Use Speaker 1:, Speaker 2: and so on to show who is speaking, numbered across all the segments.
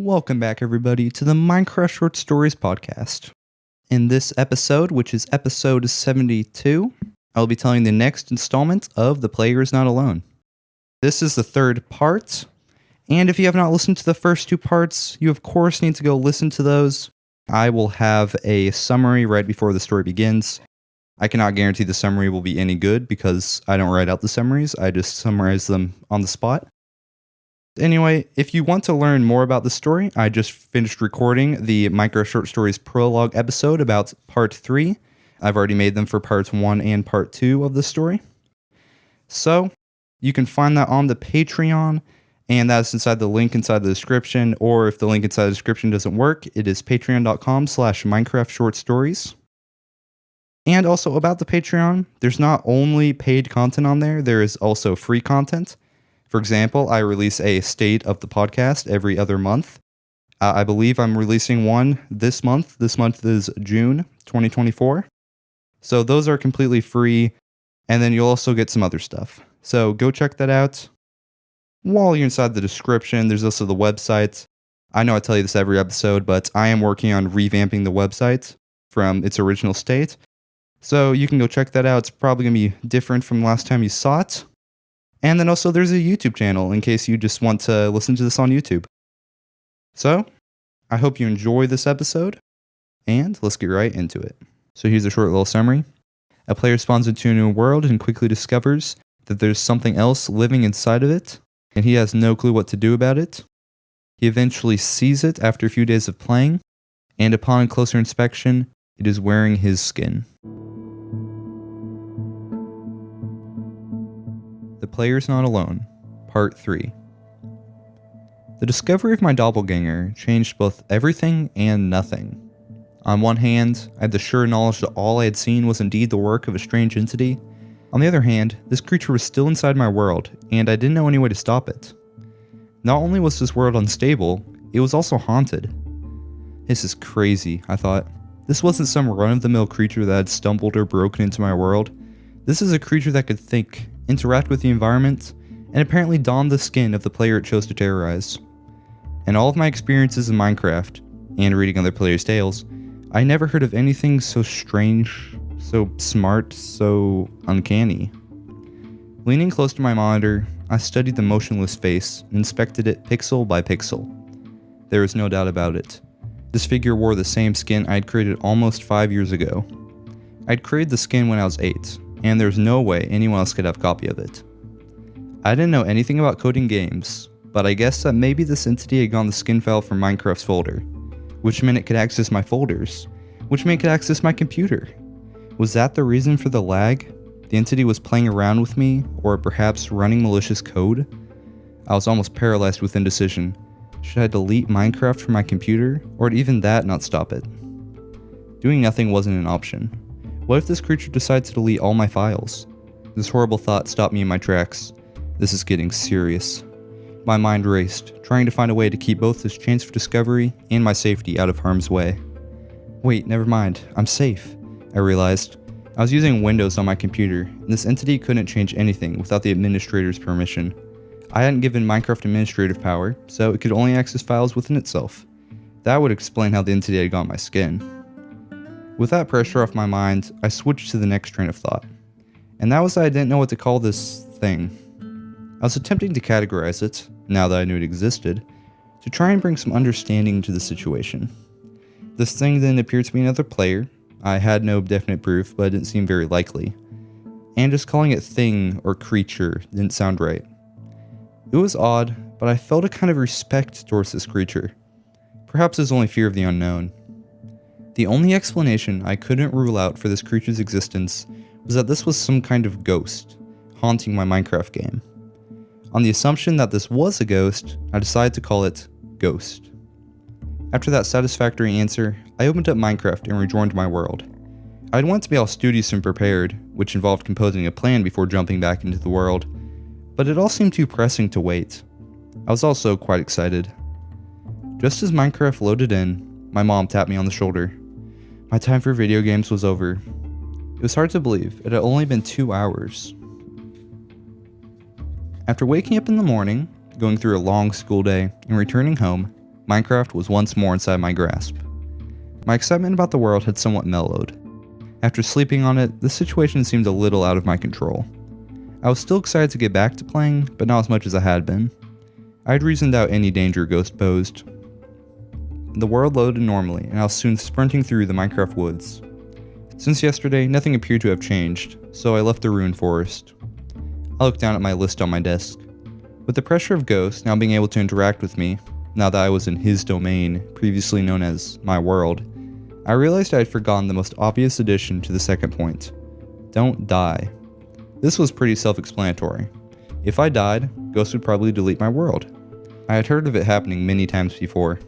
Speaker 1: Welcome back, everybody, to the Minecraft Short Stories podcast. In this episode, which is episode 72, I will be telling the next installment of The Player Is Not Alone. This is the third part, and if you have not listened to the first two parts, you of course need to go listen to those. I will have a summary right before the story begins. I cannot guarantee the summary will be any good because I don't write out the summaries, I just summarize them on the spot. Anyway, if you want to learn more about the story, I just finished recording the Minecraft Short Stories prologue episode about part 3. I've already made them for parts 1 and part 2 of the story. So, you can find that on the Patreon, and that's inside the link inside the description, or if the link inside the description doesn't work, it is patreon.com/Minecraft Short Stories. And also about the Patreon, there's not only paid content on there, there is also free content. For example, I release a state of the podcast every other month. I believe I'm releasing one this month. This month is June 2024. So those are completely free, and then you'll also get some other stuff. So go check that out. While you're inside the description, there's also the website. I know I tell you this every episode, but I am working on revamping the website from its original state. So you can go check that out. It's probably going to be different from last time you saw it. And then also there's a YouTube channel in case you just want to listen to this on YouTube. So, I hope you enjoy this episode, and let's get right into it. So here's a short little summary. A player spawns into a new world and quickly discovers that there's something else living inside of it, and he has no clue what to do about it. He eventually sees it after a few days of playing, and upon closer inspection, it is wearing his skin. The Player's Not Alone, Part 3. The discovery of my doppelganger changed both everything and nothing. On one hand, I had the sure knowledge that all I had seen was indeed the work of a strange entity. On the other hand, this creature was still inside my world, and I didn't know any way to stop it. Not only was this world unstable, it was also haunted. This is crazy, I thought. This wasn't some run-of-the-mill creature that had stumbled or broken into my world. This is a creature that could think, interact with the environment, and apparently don the skin of the player it chose to terrorize. In all of my experiences in Minecraft, and reading other players' tales, I never heard of anything so strange, so smart, so uncanny. Leaning close to my monitor, I studied the motionless face and inspected it pixel by pixel. There was no doubt about it. This figure wore the same skin I'd created almost 5 years ago. I'd created the skin when I was 8, and there's no way anyone else could have a copy of it. I didn't know anything about coding games, but I guessed that maybe this entity had gotten the skin file from Minecraft's folder, which meant it could access my folders, which meant it could access my computer. Was that the reason for the lag? The entity was playing around with me, or perhaps running malicious code? I was almost paralyzed with indecision. Should I delete Minecraft from my computer, or did even that not stop it? Doing nothing wasn't an option. What if this creature decides to delete all my files? This horrible thought stopped me in my tracks. This is getting serious. My mind raced, trying to find a way to keep both this chance for discovery and my safety out of harm's way. Wait, never mind, I'm safe, I realized. I was using Windows on my computer, and this entity couldn't change anything without the administrator's permission. I hadn't given Minecraft administrative power, so it could only access files within itself. That would explain how the entity had got my skin. With that pressure off my mind, I switched to the next train of thought. And that was that I didn't know what to call this thing. I was attempting to categorize it, now that I knew it existed, to try and bring some understanding to the situation. This thing then appeared to be another player. I had no definite proof, but it didn't seem very likely. And just calling it thing or creature didn't sound right. It was odd, but I felt a kind of respect towards this creature. Perhaps it was only fear of the unknown. The only explanation I couldn't rule out for this creature's existence was that this was some kind of ghost, haunting my Minecraft game. On the assumption that this was a ghost, I decided to call it Ghost. After that satisfactory answer, I opened up Minecraft and rejoined my world. I'd want to be all studious and prepared, which involved composing a plan before jumping back into the world, but it all seemed too pressing to wait. I was also quite excited. Just as Minecraft loaded in, my mom tapped me on the shoulder. My time for video games was over. It was hard to believe, it had only been 2 hours. After waking up in the morning, going through a long school day, and returning home, Minecraft was once more inside my grasp. My excitement about the world had somewhat mellowed. After sleeping on it, the situation seemed a little out of my control. I was still excited to get back to playing, but not as much as I had been. I had reasoned out any danger Ghost posed. The world loaded normally, and I was soon sprinting through the Minecraft woods. Since yesterday, nothing appeared to have changed, so I left the ruined forest. I looked down at my list on my desk. With the pressure of Ghost now being able to interact with me, now that I was in his domain, previously known as my world, I realized I had forgotten the most obvious addition to the second point. Don't die. This was pretty self-explanatory. If I died, Ghost would probably delete my world. I had heard of it happening many times before.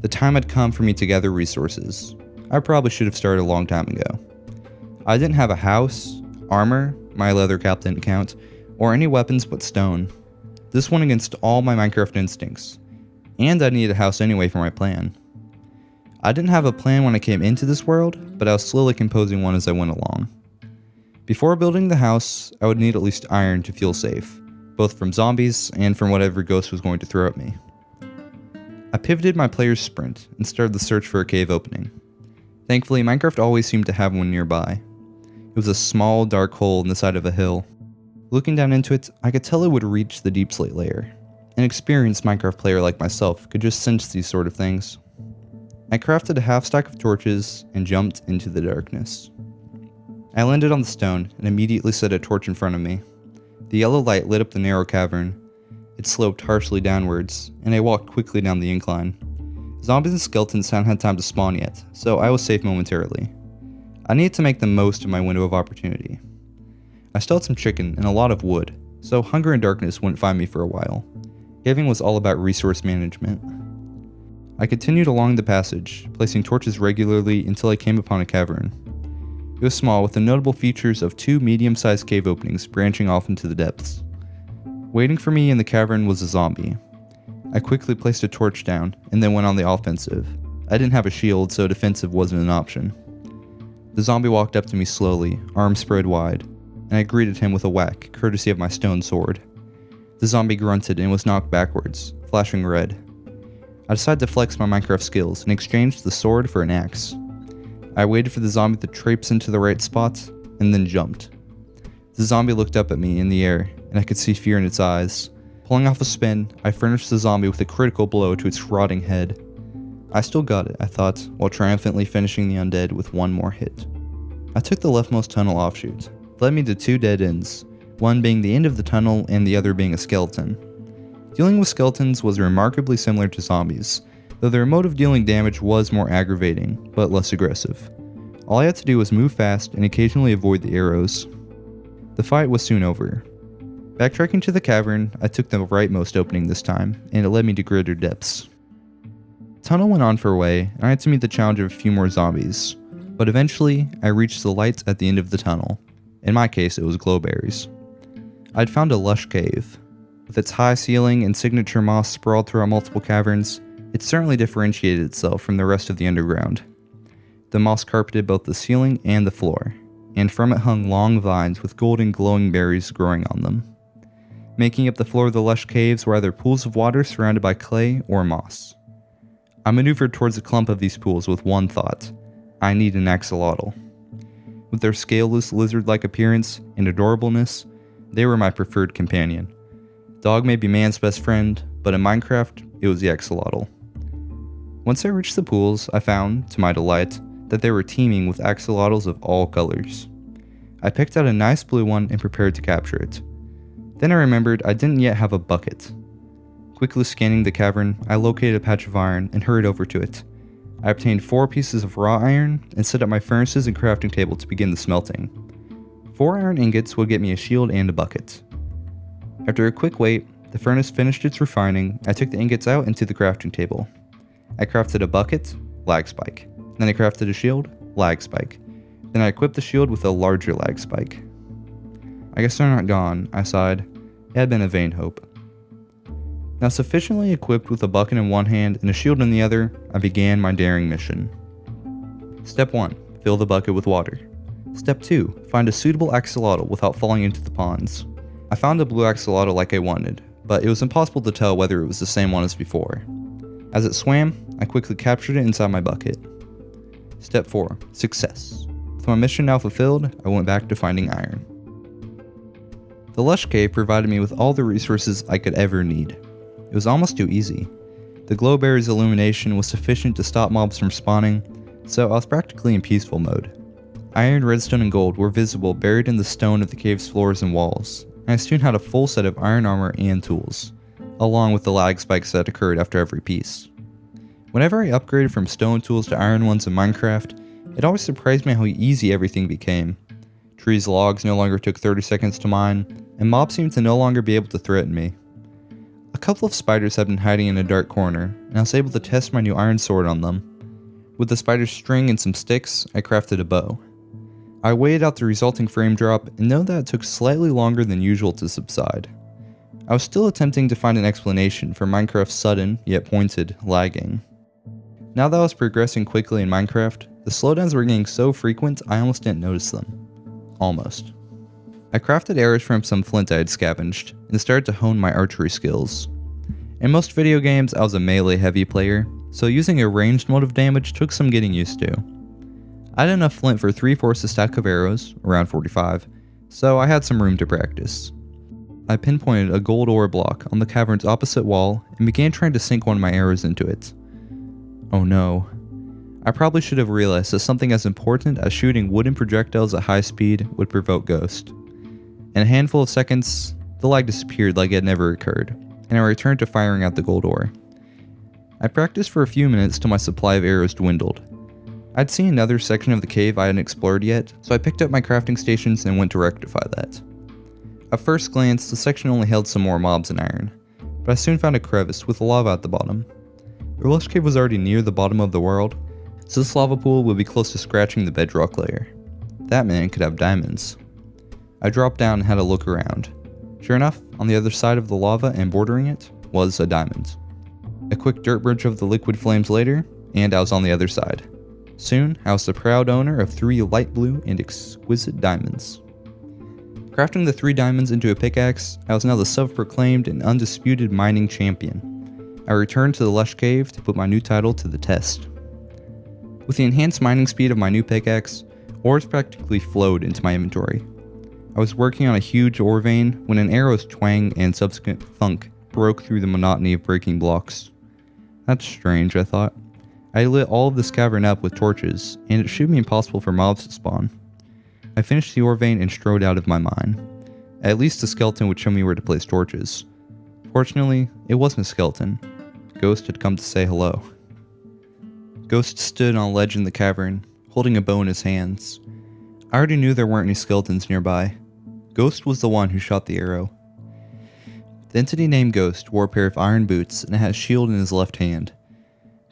Speaker 1: The time had come for me to gather resources. I probably should have started a long time ago. I didn't have a house, armor, my leather cap didn't count, or any weapons but stone. This went against all my Minecraft instincts. And I needed a house anyway for my plan. I didn't have a plan when I came into this world, but I was slowly composing one as I went along. Before building the house, I would need at least iron to feel safe, both from zombies and from whatever Ghost was going to throw at me. I pivoted my player's sprint and started the search for a cave opening. Thankfully, Minecraft always seemed to have one nearby. It was a small, dark hole in the side of a hill. Looking down into it, I could tell it would reach the deep slate layer. An experienced Minecraft player like myself could just sense these sort of things. I crafted a half stack of torches and jumped into the darkness. I landed on the stone and immediately set a torch in front of me. The yellow light lit up the narrow cavern. It sloped harshly downwards, and I walked quickly down the incline. Zombies and skeletons hadn't had time to spawn yet, so I was safe momentarily. I needed to make the most of my window of opportunity. I still had some chicken and a lot of wood, so hunger and darkness wouldn't find me for a while. Caving was all about resource management. I continued along the passage, placing torches regularly until I came upon a cavern. It was small, with the notable features of two medium-sized cave openings branching off into the depths. Waiting for me in the cavern was a zombie. I quickly placed a torch down, and then went on the offensive. I didn't have a shield, so defensive wasn't an option. The zombie walked up to me slowly, arms spread wide, and I greeted him with a whack, courtesy of my stone sword. The zombie grunted and was knocked backwards, flashing red. I decided to flex my Minecraft skills and exchanged the sword for an axe. I waited for the zombie to traipse into the right spot, and then jumped. The zombie looked up at me in the air, and I could see fear in its eyes. Pulling off a spin, I furnished the zombie with a critical blow to its rotting head. I still got it, I thought, while triumphantly finishing the undead with one more hit. I took the leftmost tunnel offshoot. It led me to two dead ends, one being the end of the tunnel and the other being a skeleton. Dealing with skeletons was remarkably similar to zombies, though their mode of dealing damage was more aggravating, but less aggressive. All I had to do was move fast and occasionally avoid the arrows. The fight was soon over. Backtracking to the cavern, I took the rightmost opening this time, and it led me to greater depths. The tunnel went on for a way, and I had to meet the challenge of a few more zombies, but eventually, I reached the lights at the end of the tunnel. In my case, it was glowberries. I'd found a lush cave. With its high ceiling and signature moss sprawled throughout multiple caverns, it certainly differentiated itself from the rest of the underground. The moss carpeted both the ceiling and the floor, and from it hung long vines with golden glowing berries growing on them. Making up the floor of the lush caves were either pools of water surrounded by clay or moss. I maneuvered towards a clump of these pools with one thought: I need an axolotl. With their scaleless lizard-like appearance and adorableness, they were my preferred companion. Dog may be man's best friend, but in Minecraft, it was the axolotl. Once I reached the pools, I found, to my delight, that they were teeming with axolotls of all colors. I picked out a nice blue one and prepared to capture it. Then I remembered I didn't yet have a bucket. Quickly scanning the cavern, I located a patch of iron and hurried over to it. I obtained 4 pieces of raw iron and set up my furnaces and crafting table to begin the smelting. 4 iron ingots would get me a shield and a bucket. After a quick wait, the furnace finished its refining. I took the ingots out into the crafting table. I crafted a bucket, lag spike. Then I crafted a shield, lag spike. Then I equipped the shield with a larger lag spike. I guess they're not gone, I sighed. It had been a vain hope. Now sufficiently equipped with a bucket in one hand and a shield in the other, I began my daring mission. Step 1. Fill the bucket with water. Step 2. Find a suitable axolotl without falling into the ponds. I found a blue axolotl like I wanted, but it was impossible to tell whether it was the same one as before. As it swam, I quickly captured it inside my bucket. Step 4. Success. With my mission now fulfilled, I went back to finding iron. The lush cave provided me with all the resources I could ever need. It was almost too easy. The glowberry's illumination was sufficient to stop mobs from spawning, so I was practically in peaceful mode. Iron, redstone, and gold were visible buried in the stone of the cave's floors and walls, and I soon had a full set of iron armor and tools, along with the lag spikes that occurred after every piece. Whenever I upgraded from stone tools to iron ones in Minecraft, it always surprised me how easy everything became. Trees' logs no longer took 30 seconds to mine, and mobs seemed to no longer be able to threaten me. A couple of spiders had been hiding in a dark corner, and I was able to test my new iron sword on them. With the spider's string and some sticks, I crafted a bow. I weighed out the resulting frame drop and know that it took slightly longer than usual to subside. I was still attempting to find an explanation for Minecraft's sudden, yet pointed, lagging. Now that I was progressing quickly in Minecraft, the slowdowns were getting so frequent I almost didn't notice them. Almost. I crafted arrows from some flint I had scavenged, and started to hone my archery skills. In most video games, I was a melee heavy player, so using a ranged mode of damage took some getting used to. I had enough flint for 3/4 a stack of arrows, around 45, so I had some room to practice. I pinpointed a gold ore block on the cavern's opposite wall and began trying to sink one of my arrows into it. Oh no. I probably should have realized that something as important as shooting wooden projectiles at high speed would provoke Ghost. In a handful of seconds, the lag disappeared like it had never occurred, and I returned to firing out the gold ore. I practiced for a few minutes till my supply of arrows dwindled. I'd seen another section of the cave I hadn't explored yet, so I picked up my crafting stations and went to rectify that. At first glance, the section only held some more mobs and iron, but I soon found a crevice with lava at the bottom. The lush cave was already near the bottom of the world, so this lava pool would be close to scratching the bedrock layer. That meant it could have diamonds. I dropped down and had a look around. Sure enough, on the other side of the lava and bordering it was a diamond. A quick dirt bridge of the liquid flames later, and I was on the other side. Soon, I was the proud owner of 3 light blue and exquisite diamonds. Crafting the 3 diamonds into a pickaxe, I was now the self-proclaimed and undisputed mining champion. I returned to the lush cave to put my new title to the test. With the enhanced mining speed of my new pickaxe, ores practically flowed into my inventory. I was working on a huge ore vein when an arrow's twang and subsequent thunk broke through the monotony of breaking blocks. That's strange, I thought. I lit all of this cavern up with torches, and it should be impossible for mobs to spawn. I finished the ore vein and strode out of my mine. At least the skeleton would show me where to place torches. Fortunately, it wasn't a skeleton. Ghost had come to say hello. Ghost stood on a ledge in the cavern, holding a bow in his hands. I already knew there weren't any skeletons nearby. Ghost was the one who shot the arrow. The entity named Ghost wore a pair of iron boots and had a shield in his left hand.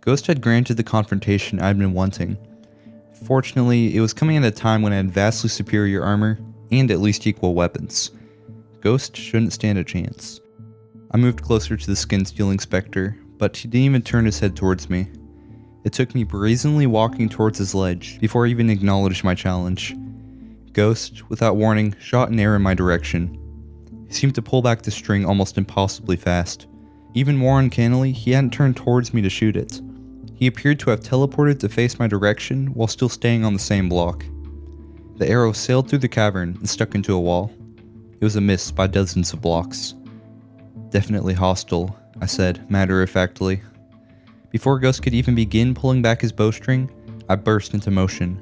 Speaker 1: Ghost had granted the confrontation I'd been wanting. Fortunately, it was coming at a time when I had vastly superior armor and at least equal weapons. Ghost shouldn't stand a chance. I moved closer to the skin-stealing specter, but he didn't even turn his head towards me. It took me brazenly walking towards his ledge before I even acknowledged my challenge. Ghost, without warning, shot an arrow in my direction. He seemed to pull back the string almost impossibly fast. Even more uncannily, he hadn't turned towards me to shoot it. He appeared to have teleported to face my direction while still staying on the same block. The arrow sailed through the cavern and stuck into a wall. It was a miss by dozens of blocks. Definitely hostile, I said, matter-of-factly. Before Ghost could even begin pulling back his bowstring, I burst into motion.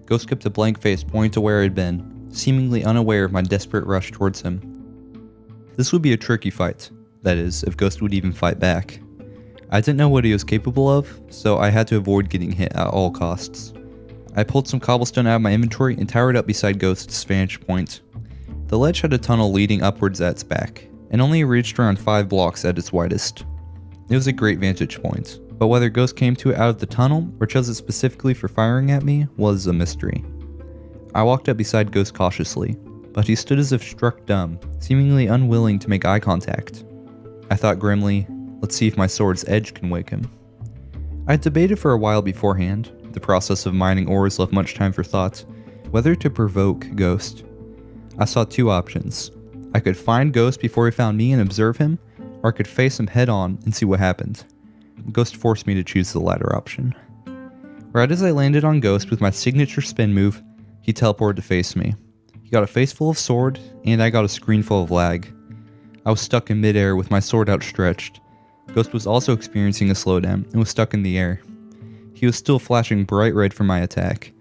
Speaker 1: Ghost kept a blank face pointing to where I'd been, seemingly unaware of my desperate rush towards him. This would be a tricky fight, that is, if Ghost would even fight back. I didn't know what he was capable of, so I had to avoid getting hit at all costs. I pulled some cobblestone out of my inventory and towered up beside Ghost's vantage point. The ledge had a tunnel leading upwards at its back, and only reached around 5 blocks at its widest. It was a great vantage point, but whether Ghost came to it out of the tunnel or chose it specifically for firing at me was a mystery. I walked up beside Ghost cautiously, but he stood as if struck dumb, seemingly unwilling to make eye contact. I thought grimly, let's see if my sword's edge can wake him. I had debated for a while beforehand, the process of mining ores left much time for thought, whether to provoke Ghost. I saw 2 options. I could find Ghost before he found me and observe him, or I could face him head on and see what happened. Ghost forced me to choose the latter option. Right as I landed on Ghost with my signature spin move, he teleported to face me. He got a face full of sword, and I got a screen full of lag. I was stuck in midair with my sword outstretched. Ghost was also experiencing a slowdown and was stuck in the air. He was still flashing bright red from my attack.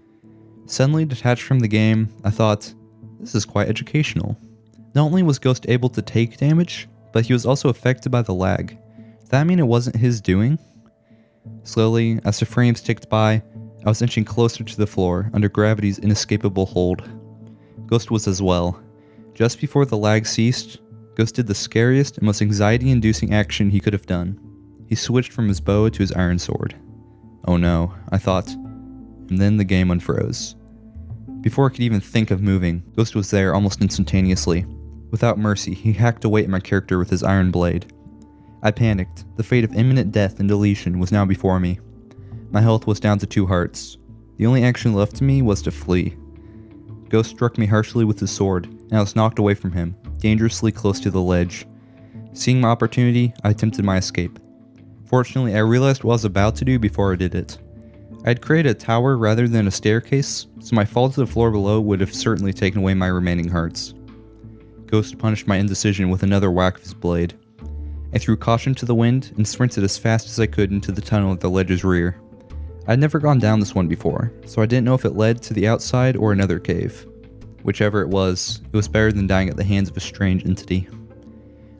Speaker 1: Suddenly detached from the game, I thought, this is quite educational. Not only was Ghost able to take damage, but he was also affected by the lag. Did that mean it wasn't his doing? Slowly, as the frames ticked by, I was inching closer to the floor under gravity's inescapable hold. Ghost was as well. Just before the lag ceased, Ghost did the scariest and most anxiety-inducing action he could have done. He switched from his bow to his iron sword. Oh no, I thought, and then the game unfroze. Before I could even think of moving, Ghost was there almost instantaneously. Without mercy, he hacked away at my character with his iron blade. I panicked. The fate of imminent death and deletion was now before me. My health was down to 2 hearts. The only action left to me was to flee. Ghost struck me harshly with his sword, and I was knocked away from him, dangerously close to the ledge. Seeing my opportunity, I attempted my escape. Fortunately, I realized what I was about to do before I did it. I had created a tower rather than a staircase, so my fall to the floor below would have certainly taken away my remaining hearts. Ghost punished my indecision with another whack of his blade. I threw caution to the wind and sprinted as fast as I could into the tunnel at the ledge's rear. I had never gone down this one before, so I didn't know if it led to the outside or another cave. Whichever it was better than dying at the hands of a strange entity.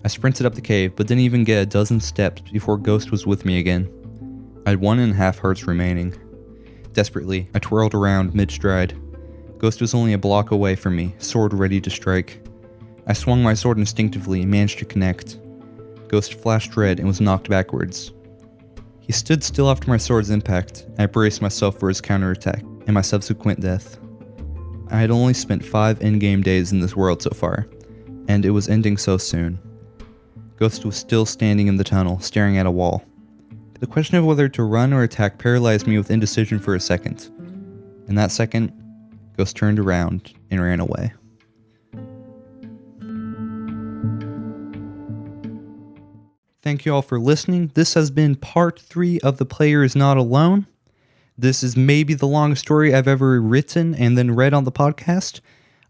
Speaker 1: I sprinted up the cave, but didn't even get a dozen steps before Ghost was with me again. I had 1.5 hearts remaining. Desperately, I twirled around mid-stride. Ghost was only a block away from me, sword ready to strike. I swung my sword instinctively and managed to connect. Ghost flashed red and was knocked backwards. He stood still after my sword's impact, and I braced myself for his counterattack and my subsequent death. I had only spent 5 in-game days in this world so far, and it was ending so soon. Ghost was still standing in the tunnel, staring at a wall. The question of whether to run or attack paralyzed me with indecision for a second. In that second, Ghost turned around and ran away. Thank you all for listening. This has been part 3 of The Player Is Not Alone. This is maybe the longest story I've ever written and then read on the podcast.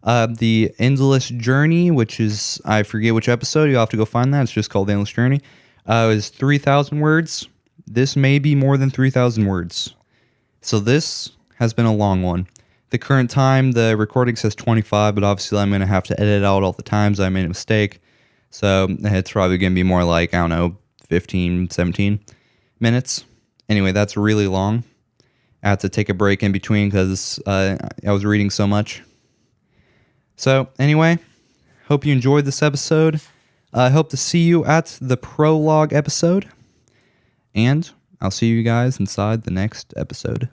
Speaker 1: The Endless Journey, which is, I forget which episode, you'll have to go find that. It's just called The Endless Journey. Is 3,000 words. This may be more than 3,000 words. So this has been a long one. The current time, the recording says 25, but obviously I'm going to have to edit out all the times I made a mistake. So it's probably going to be more like, 15, 17 minutes. Anyway, that's really long. I had to take a break in between because I was reading so much. So anyway, hope you enjoyed this episode. I hope to see you at the prologue episode. And I'll see you guys inside the next episode.